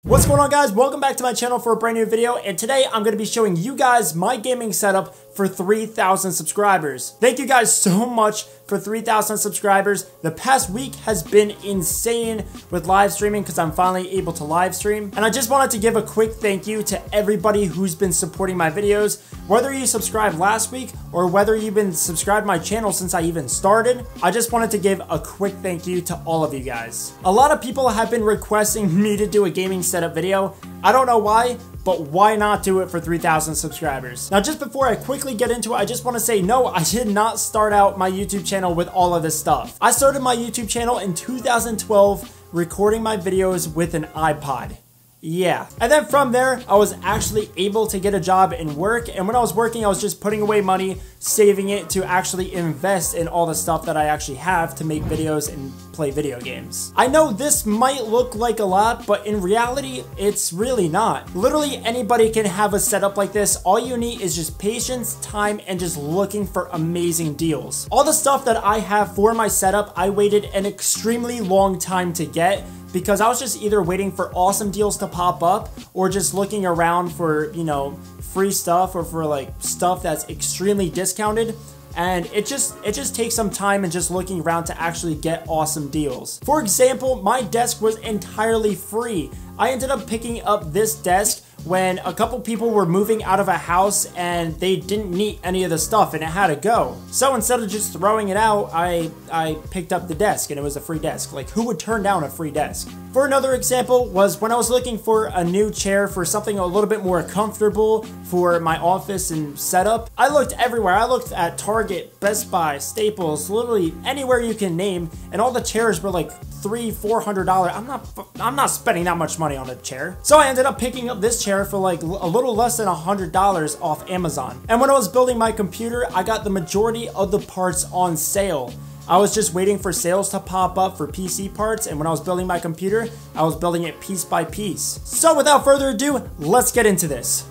What's going on, guys? Welcome back to my channel for a brand new video, and today I'm going to be showing you guys my gaming setup for 3,000 subscribers. Thank you guys so much for 3,000 subscribers. The past week has been insane with live streaming because I'm finally able to live stream. And I just wanted to give a quick thank you to everybody who's been supporting my videos. Whether you subscribed last week or whether you've been subscribed to my channel since I even started, I just wanted to give a quick thank you to all of you guys. A lot of people have been requesting me to do a gaming setup video. I don't know why, but why not do it for 3,000 subscribers? Now, just before I quickly get into it, I just want to say, no, I did not start out my YouTube channel with all of this stuff. I started my YouTube channel in 2012, recording my videos with an iPod. Yeah. And then from there, I was actually able to get a job and work. And when I was working, I was just putting away money, saving it to actually invest in all the stuff that I actually have to make videos and play video games. I know this might look like a lot, but in reality, it's really not. Literally anybody can have a setup like this. All you need is just patience, time, and just looking for amazing deals. All the stuff that I have for my setup, I waited an extremely long time to get, because I was just either waiting for awesome deals to pop up or just looking around for, you know, free stuff or for like stuff that's extremely discounted. And it just takes some time and just looking around to actually get awesome deals. For example, my desk was entirely free. I ended up picking up this desk when a couple people were moving out of a house and they didn't need any of the stuff and it had to go. So instead of just throwing it out, I picked up the desk and it was a free desk. Like, who would turn down a free desk? For another example was when I was looking for a new chair for something a little bit more comfortable for my office and setup. I looked everywhere. I looked at Target, Best Buy, Staples, literally anywhere you can name, and all the chairs were like $300-400. I'm not spending that much money on a chair. So I ended up picking up this chair for like a little less than $100 off Amazon. And when I was building my computer, I got the majority of the parts on sale. I was just waiting for sales to pop up for PC parts, and when I was building my computer, I was building it piece by piece. So without further ado, let's get into this.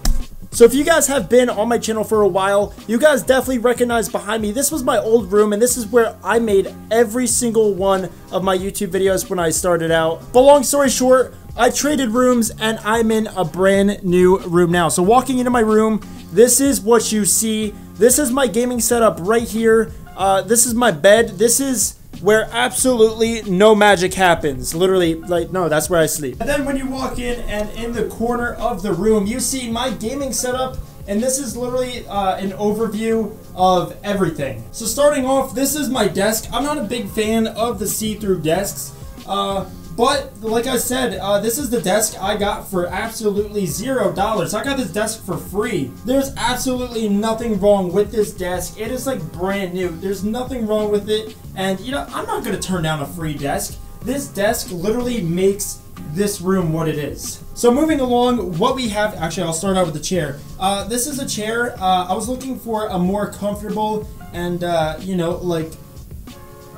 So if you guys have been on my channel for a while, you guys definitely recognize behind me, this was my old room, and this is where I made every single one of my YouTube videos when I started out. But long story short, I traded rooms and I'm in a brand new room now. So walking into my room, this is what you see. This is my gaming setup right here. This is my bed. This is where absolutely no magic happens. Literally, like, no, that's where I sleep. And then when you walk in, and in the corner of the room, you see my gaming setup, and this is literally an overview of everything. So starting off, this is my desk. I'm not a big fan of the see-through desks, but like I said, this is the desk I got for absolutely $0. I got this desk for free. There's absolutely nothing wrong with this desk. It is like brand new. There's nothing wrong with it. And you know, I'm not gonna turn down a free desk. This desk literally makes this room what it is. So moving along, what we have, actually I'll start out with the chair. This is a chair. I was looking for a more comfortable and you know, like,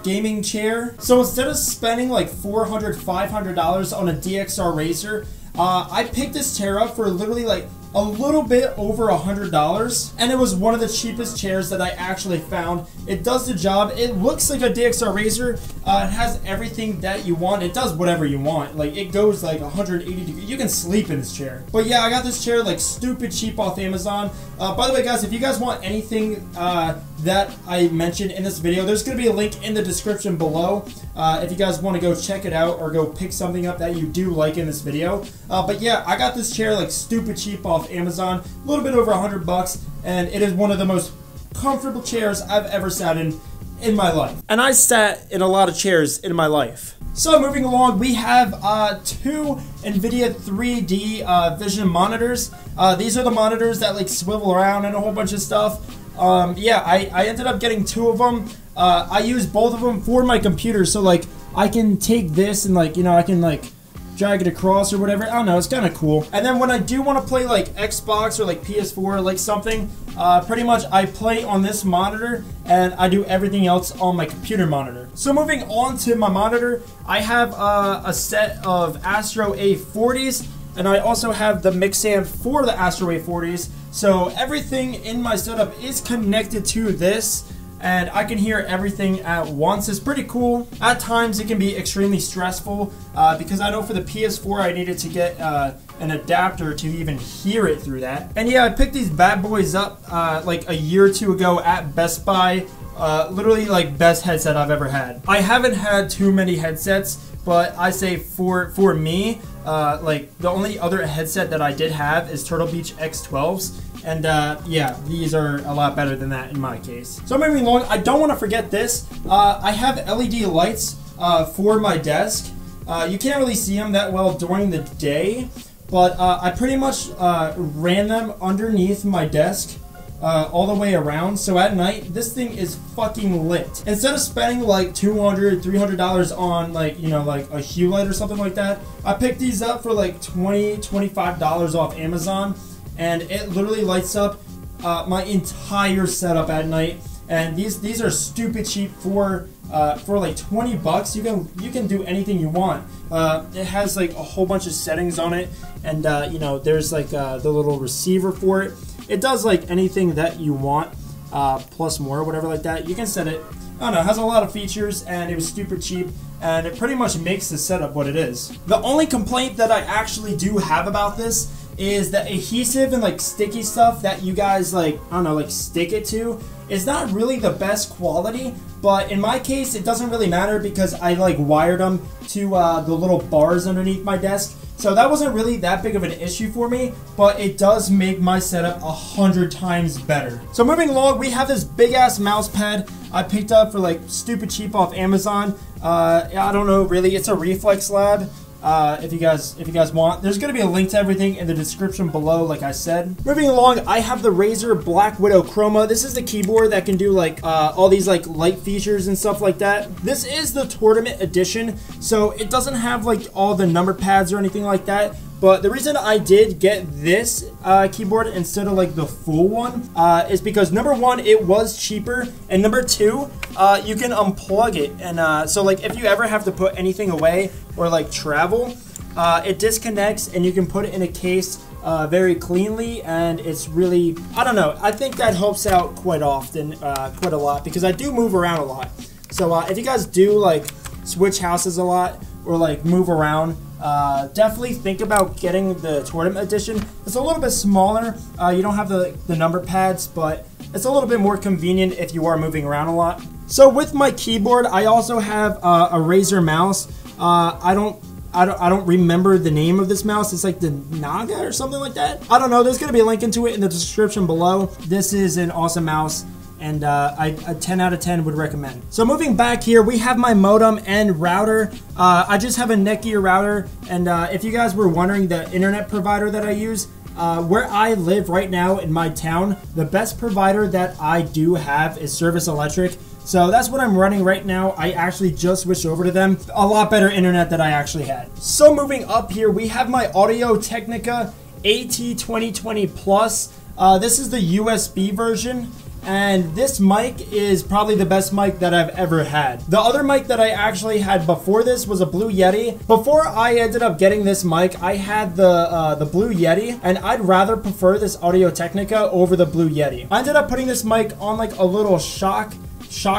gaming chair. So instead of spending like $400-500 on a DXR Racer, I picked this chair up for literally like a little bit over $100, and it was one of the cheapest chairs that I actually found. It does the job. It looks like a DXR Racer. It has everything that you want. It does whatever you want. Like, it goes like 180 degrees. You can sleep in this chair. But yeah, I got this chair like stupid cheap off Amazon. By the way, guys, if you guys want anything that I mentioned in this video, there's going to be a link in the description below if you guys want to go check it out or go pick something up that you do like in this video. But yeah, I got this chair like stupid cheap off Amazon, a little bit over $100, and it is one of the most comfortable chairs I've ever sat in my life. And I sat in a lot of chairs in my life. So moving along, we have two NVIDIA 3D vision monitors. These are the monitors that like swivel around and a whole bunch of stuff. Yeah, I ended up getting two of them. I use both of them for my computer, so like I can take this and like, you know, I can like drag it across or whatever. I don't know, it's kind of cool. And then when I do want to play like Xbox or like PS4 or like something, pretty much I play on this monitor and I do everything else on my computer monitor. So moving on to my monitor, I have a set of Astro A40s, and I also have the mix amp for the Astro A40s. So everything in my setup is connected to this. and I can hear everything at once. It's pretty cool. At times it can be extremely stressful because I know for the PS4 I needed to get an adapter to even hear it through that. And yeah, I picked these bad boys up like a year or two ago at Best Buy. Literally like best headset I've ever had. I haven't had too many headsets, but I say for me, like the only other headset that I did have is Turtle Beach X12s. And yeah, these are a lot better than that in my case. So moving along, I don't want to forget this. I have LED lights for my desk. You can't really see them that well during the day, but I pretty much ran them underneath my desk all the way around. So at night, this thing is fucking lit. Instead of spending like $200, $300 on like, you know, like a hue light or something like that, I picked these up for like $20, $25 off Amazon. And it literally lights up my entire setup at night. And these are stupid cheap for like 20 bucks. You can do anything you want. It has like a whole bunch of settings on it, and you know, there's like the little receiver for it. It does like anything that you want, plus more, whatever like that. You can set it. I don't know, it has a lot of features, and it was super cheap, and it pretty much makes the setup what it is. The only complaint that I actually do have about this is the adhesive and like sticky stuff that you guys like, I don't know, like stick it to is not really the best quality. But in my case, it doesn't really matter because I like wired them to the little bars underneath my desk. So that wasn't really that big of an issue for me, but it does make my setup 100 times better. So moving along, we have this big ass mouse pad I picked up for like stupid cheap off Amazon. I don't know really, it's a Reflex Lab. If you guys want, there's going to be a link to everything in the description below, like I said. Moving along, I have the Razer Black Widow Chroma. This is the keyboard that can do like all these like light features and stuff like that. This is the tournament edition, so it doesn't have like all the number pads or anything like that. But the reason I did get this keyboard instead of like the full one is because number one, it was cheaper, and number two, you can unplug it. And so like if you ever have to put anything away or like travel, it disconnects and you can put it in a case very cleanly, and it's really, I don't know, I think that helps out quite often, quite a lot, because I do move around a lot. So if you guys do like switch houses a lot or like move around, definitely think about getting the tournament edition. It's a little bit smaller. You don't have the number pads, but it's a little bit more convenient if you are moving around a lot. So with my keyboard, I also have a Razer mouse. I don't remember the name of this mouse. It's like the Naga or something like that. I don't know. There's gonna be a link into it in the description below. This is an awesome mouse, and a 10 out of 10 would recommend. So moving back here, we have my modem and router. I just have a Netgear router, and if you guys were wondering the internet provider that I use, where I live right now in my town, the best provider that I do have is Service Electric. So that's what I'm running right now. I actually just switched over to them. A lot better internet than I actually had. So moving up here, we have my Audio Technica AT2020 Plus. This is the USB version. And this mic is probably the best mic that I've ever had. The other mic that I actually had before this was a Blue Yeti. Before I ended up getting this mic, I had the Blue Yeti, and I'd rather prefer this Audio Technica over the Blue Yeti. I ended up putting this mic on like a little shock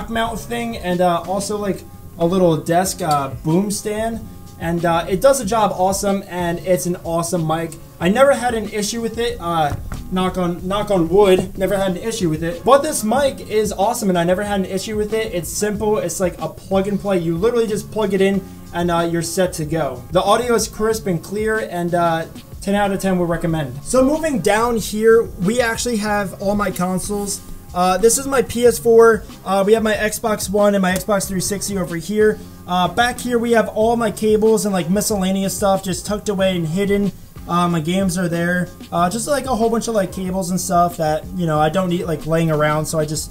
mount thing, and also like a little desk boom stand. And it does the job awesome, and it's an awesome mic. I never had an issue with it. Knock on wood, never had an issue with it. But this mic is awesome, and I never had an issue with it. It's simple. It's like a plug and play. You literally just plug it in, and you're set to go. The audio is crisp and clear, and 10 out of 10 would recommend. So moving down here, we actually have all my consoles. This is my PS4. We have my Xbox One and my Xbox 360 over here. Back here we have all my cables and like miscellaneous stuff just tucked away and hidden. My games are there. Just like a whole bunch of like cables and stuff that, you know, I don't need like laying around, so I just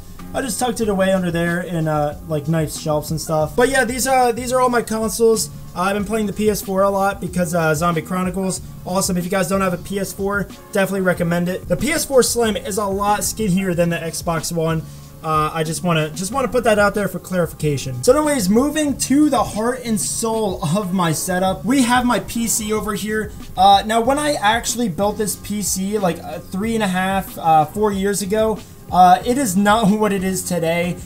tucked it away under there in like nice shelves and stuff. But yeah, these are all my consoles. I've been playing the PS4 a lot because Zombie Chronicles, awesome. If you guys don't have a PS4, definitely recommend it. The PS4 Slim is a lot skinnier than the Xbox One. I just want to put that out there for clarification. So anyways, moving to the heart and soul of my setup, we have my PC over here. Now when I actually built this PC like 3.5, 4 years ago, It is not what it is today.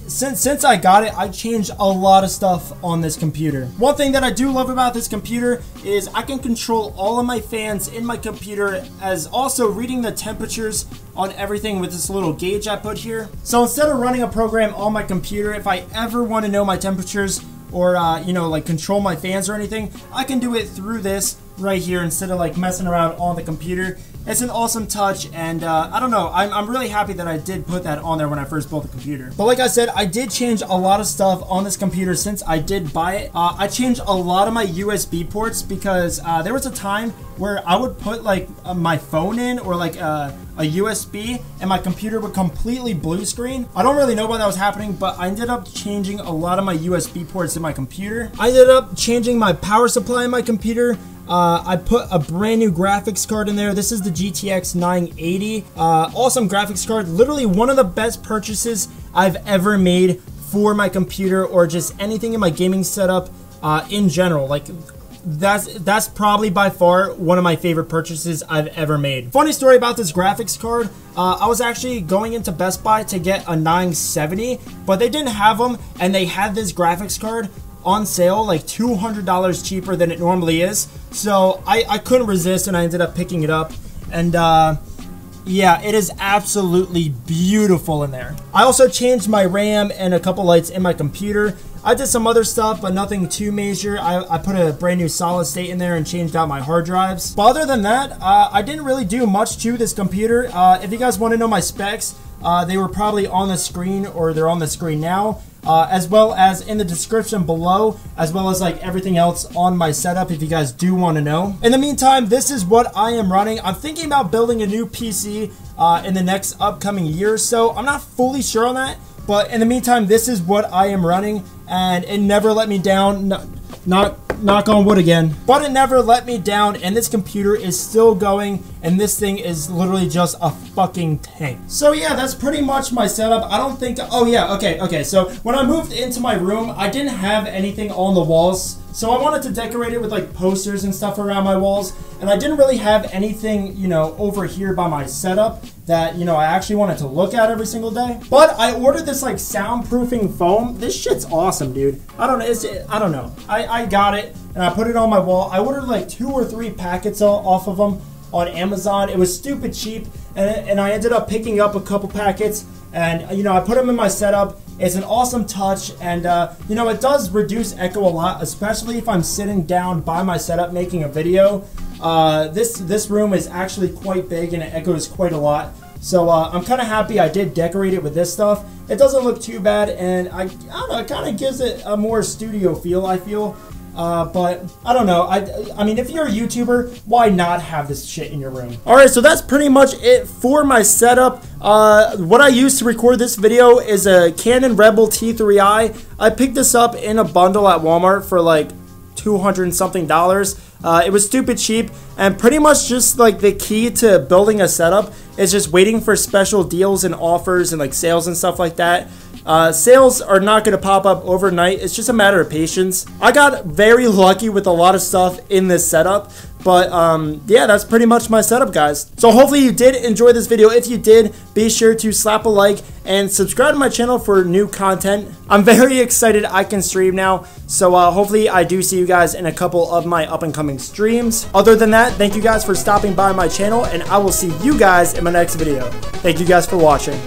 Since I got it, I changed a lot of stuff on this computer. One thing that I do love about this computer is I can control all of my fans in my computer, as also reading the temperatures on everything with this little gauge I put here. So instead of running a program on my computer, if I ever want to know my temperatures or you know, like control my fans or anything, I can do it through this right here instead of like messing around on the computer. It's an awesome touch, and I don't know, I'm really happy that I did put that on there when I first built the computer. But like I said, I did change a lot of stuff on this computer since I did buy it. I changed a lot of my USB ports because there was a time where I would put like my phone in, or like a USB, and my computer would completely blue screen. I don't really know why that was happening, but I ended up changing a lot of my USB ports in my computer. I ended up changing my power supply in my computer. I put a brand new graphics card in there. This is the GTX 980. Awesome graphics card. Literally one of the best purchases I've ever made for my computer, or just anything in my gaming setup in general. Like, that's probably by far one of my favorite purchases I've ever made. Funny story about this graphics card. I was actually going into Best Buy to get a 970, but they didn't have them, and they had this graphics card on sale, like $200 cheaper than it normally is. So I couldn't resist, and I ended up picking it up. And yeah, it is absolutely beautiful in there. I also changed my RAM and a couple lights in my computer. I did some other stuff, but nothing too major. I put a brand new solid state in there and changed out my hard drives. But other than that, I didn't really do much to this computer. If you guys want to know my specs, they were probably on the screen, or they're on the screen now. As well as in the description below, as well as like everything else on my setup if you guys do want to know. In the meantime, this is what I am running. I'm thinking about building a new PC in the next upcoming year or so. I'm not fully sure on that, but in the meantime, this is what I am running, and it never let me down. Knock on wood again, but it never let me down, and this computer is still going, and this thing is literally just a fucking tank. So yeah, that's pretty much my setup. I don't think, oh yeah, okay, so when I moved into my room, I didn't have anything on the walls, so I wanted to decorate it with like posters and stuff around my walls, and I didn't really have anything, you know, over here by my setup that, you know, I actually wanted to look at every single day. But I ordered this like soundproofing foam. This shit's awesome, dude. I don't know. I got it and I put it on my wall. I ordered like 2 or 3 packets off of them on Amazon. It was stupid cheap, and I ended up picking up a couple packets, and you know, I put them in my setup. It's an awesome touch, and you know, it does reduce echo a lot, especially if I'm sitting down by my setup making a video. This room is actually quite big, and it echoes quite a lot. So I'm kind of happy I did decorate it with this stuff. It doesn't look too bad, and I don't know, it kind of gives it a more studio feel, I feel. But I don't know. I mean, if you're a YouTuber, why not have this shit in your room? Alright, so that's pretty much it for my setup. What I used to record this video is a Canon Rebel T3i. I picked this up in a bundle at Walmart for like $200 and something. It was stupid cheap, and pretty much just like the key to building a setup is just waiting for special deals and offers and like sales and stuff like that. Sales are not going to pop up overnight. It's just a matter of patience. I got very lucky with a lot of stuff in this setup, but yeah, that's pretty much my setup, guys. So hopefully you did enjoy this video. If you did, be sure to slap a like and subscribe to my channel for new content. I'm very excited I can stream now, so hopefully I do see you guys in a couple of my up and coming streams. Other than that, thank you guys for stopping by my channel, and I will see you guys in my next video. Thank you guys for watching.